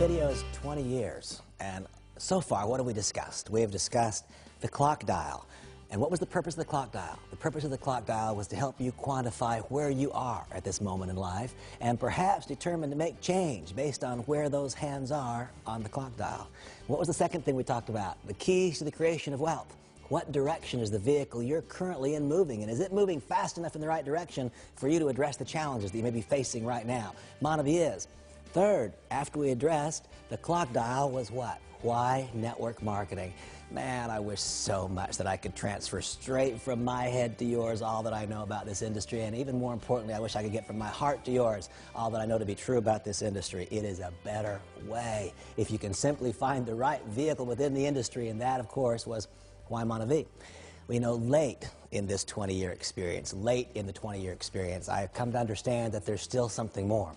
video is 20 years, and so far, what have we discussed? We have discussed the clock dial. And what was the purpose of the clock dial? The purpose of the clock dial was to help you quantify where you are at this moment in life and perhaps determine to make change based on where those hands are on the clock dial. What was the second thing we talked about? The keys to the creation of wealth. What direction is the vehicle you're currently in moving, and is it moving fast enough in the right direction for you to address the challenges that you may be facing right now? MonaVie is. Third, after we addressed the clock dial, was what? Why network marketing? Man, I wish so much that I could transfer straight from my head to yours all that I know about this industry, and even more importantly, I wish I could get from my heart to yours all that I know to be true about this industry. It is a better way if you can simply find the right vehicle within the industry, and that, of course, was why MonaVie. We know late in this 20-year experience, I have come to understand that there's still something more.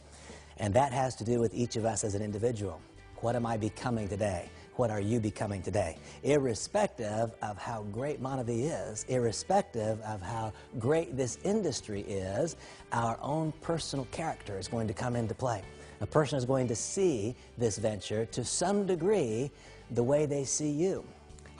And that has to do with each of us as an individual. What am I becoming today? What are you becoming today? Irrespective of how great MonaVie is, irrespective of how great this industry is, our own personal character is going to come into play. A person is going to see this venture to some degree the way they see you.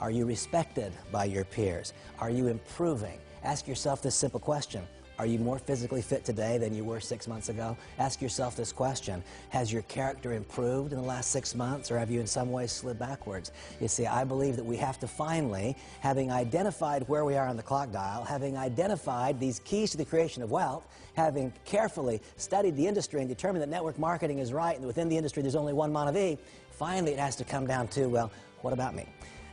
Are you respected by your peers? Are you improving? Ask yourself this simple question. Are you more physically fit today than you were 6 months ago? Ask yourself this question. Has your character improved in the last 6 months, or have you in some ways slid backwards? You see, I believe that we have to finally, having identified where we are on the clock dial, having identified these keys to the creation of wealth, having carefully studied the industry and determined that network marketing is right, and within the industry there's only one MonaVie, finally it has to come down to, well, what about me?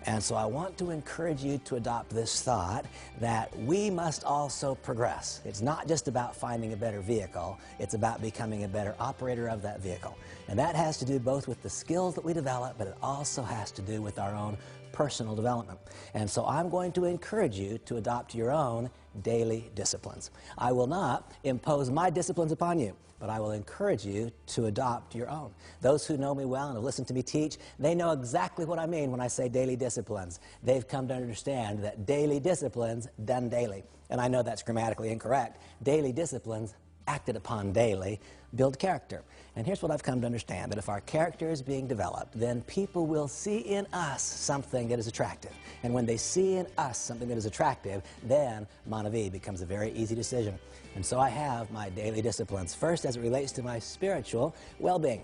And so I want to encourage you to adopt this thought that we must also progress. It's not just about finding a better vehicle, it's about becoming a better operator of that vehicle. And that has to do both with the skills that we develop, but it also has to do with our own personal development. And so I'm going to encourage you to adopt your own daily disciplines. I will not impose my disciplines upon you, but I will encourage you to adopt your own. Those who know me well and have listened to me teach, they know exactly what I mean when I say daily disciplines. They've come to understand that daily disciplines done daily. And I know that's grammatically incorrect. Daily disciplines acted upon daily build character. And here's what I've come to understand, that if our character is being developed, then people will see in us something that is attractive. And when they see in us something that is attractive, then MonaVie becomes a very easy decision. And so I have my daily disciplines. First, as it relates to my spiritual well-being.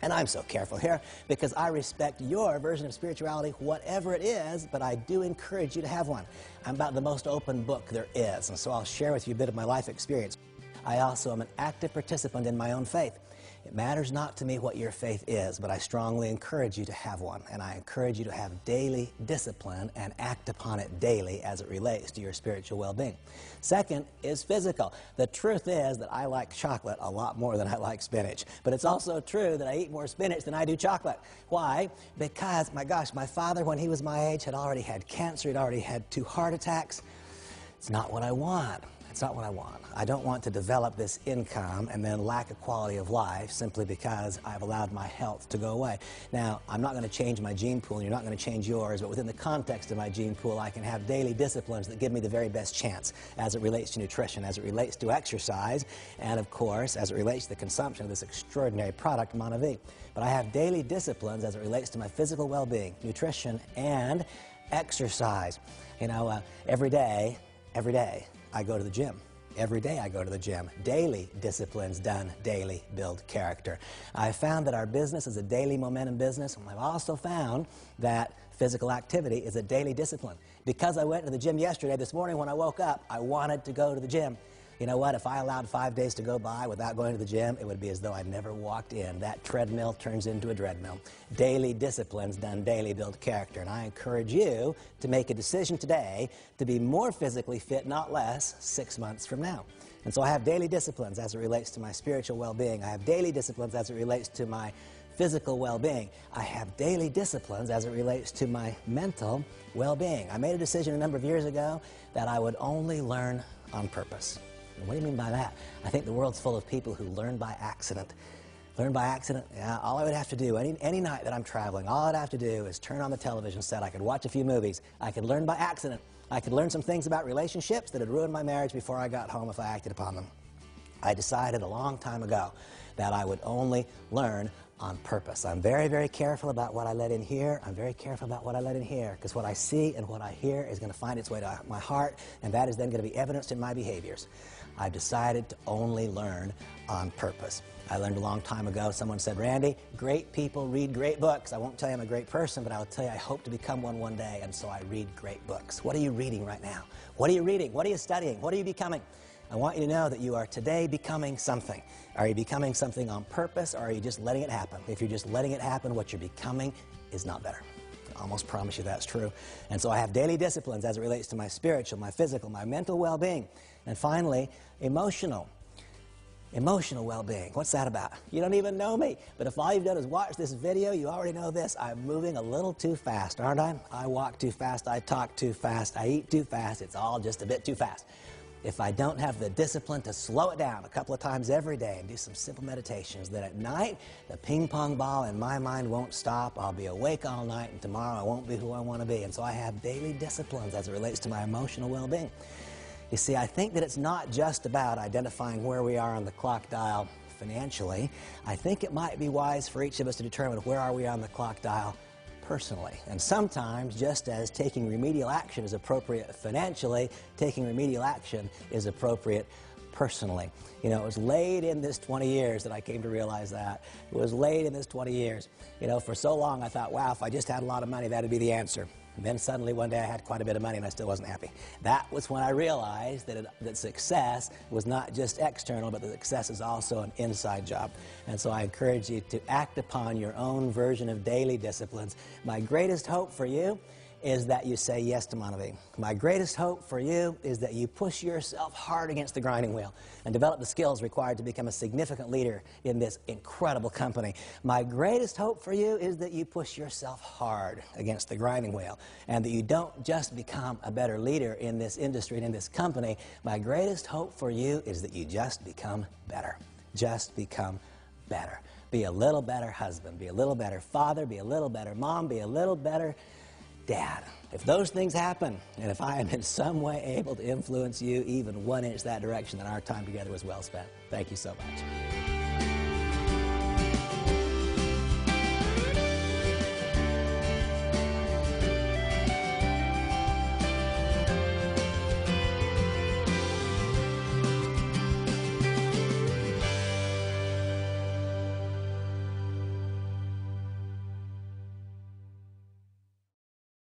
And I'm so careful here because I respect your version of spirituality, whatever it is, but I do encourage you to have one. I'm about the most open book there is, and so I'll share with you a bit of my life experience. I also am an active participant in my own faith. It matters not to me what your faith is, but I strongly encourage you to have one, and I encourage you to have daily discipline and act upon it daily as it relates to your spiritual well-being. Second is physical. The truth is that I like chocolate a lot more than I like spinach, but it's also true that I eat more spinach than I do chocolate. Why? Because, my gosh, my father, when he was my age, had already had cancer, he'd already had 2 heart attacks. It's not what I want. It's not what I want. I don't want to develop this income and then lack a quality of life simply because I've allowed my health to go away. Now, I'm not going to change my gene pool, and you're not going to change yours, but within the context of my gene pool, I can have daily disciplines that give me the very best chance as it relates to nutrition, as it relates to exercise, and of course, as it relates to the consumption of this extraordinary product, MonaVie. But I have daily disciplines as it relates to my physical well-being, nutrition, and exercise. You know, every day, I go to the gym. Every day I go to the gym. Daily disciplines done daily build character. I found that our business is a daily momentum business, and I've also found that physical activity is a daily discipline. Because I went to the gym yesterday, this morning when I woke up, I wanted to go to the gym. You know what? If I allowed 5 days to go by without going to the gym, it would be as though I'd never walked in. That treadmill turns into a dreadmill. Daily disciplines done daily build character. And I encourage you to make a decision today to be more physically fit, not less, 6 months from now. And so I have daily disciplines as it relates to my spiritual well-being. I have daily disciplines as it relates to my physical well-being. I have daily disciplines as it relates to my mental well-being. I made a decision a number of years ago that I would only learn on purpose. What do you mean by that? I think the world's full of people who learn by accident. Learn by accident? Yeah, all I would have to do, any night that I'm traveling, all I'd have to do is turn on the television set. I could watch a few movies. I could learn by accident. I could learn some things about relationships that had ruined my marriage before I got home if I acted upon them. I decided a long time ago that I would only learn on purpose. I'm very, very careful about what I let in here. I'm very careful about what I let in here, because what I see and what I hear is going to find its way to my heart, and that is then going to be evidenced in my behaviors. I've decided to only learn on purpose. I learned a long time ago, someone said, Randy, great people read great books. I won't tell you I'm a great person, but I'll tell you I hope to become one day, and so I read great books. What are you reading right now? What are you reading? What are you studying? What are you becoming? I want you to know that you are today becoming something. Are you becoming something on purpose, or are you just letting it happen? If you're just letting it happen, what you're becoming is not better. I almost promise you that's true. And so I have daily disciplines as it relates to my spiritual, my physical, my mental well-being. And finally, emotional well-being. What's that about? You don't even know me, but if all you've done is watch this video, you already know this. I'm moving a little too fast, aren't I? I walk too fast, I talk too fast, I eat too fast. It's all just a bit too fast. If I don't have the discipline to slow it down a couple of times every day and do some simple meditations, then at night, the ping pong ball in my mind won't stop. I'll be awake all night, and tomorrow I won't be who I want to be. And so I have daily disciplines as it relates to my emotional well-being. You see, I think that it's not just about identifying where we are on the clock dial financially. I think it might be wise for each of us to determine where are we on the clock dial personally. And sometimes, just as taking remedial action is appropriate financially, taking remedial action is appropriate personally. You know, it was late in this 20 years that I came to realize that. It was late in this 20 years. You know, for so long I thought, wow, if I just had a lot of money, that'd be the answer. And then suddenly one day I had quite a bit of money and I still wasn't happy. That was when I realized that success was not just external, but that success is also an inside job. And so I encourage you to act upon your own version of daily disciplines. My greatest hope for you is that you say yes to MonaVie. My greatest hope for you is that you push yourself hard against the grinding wheel and develop the skills required to become a significant leader in this incredible company. My greatest hope for you is that you push yourself hard against the grinding wheel and that you don't just become a better leader in this industry and in this company. My greatest hope for you is that you just become better. Just become better. Be a little better husband, be a little better father, be a little better mom, be a little better Dad. If those things happen, and if I am in some way able to influence you even 1 inch that direction, then our time together was well spent. Thank you so much.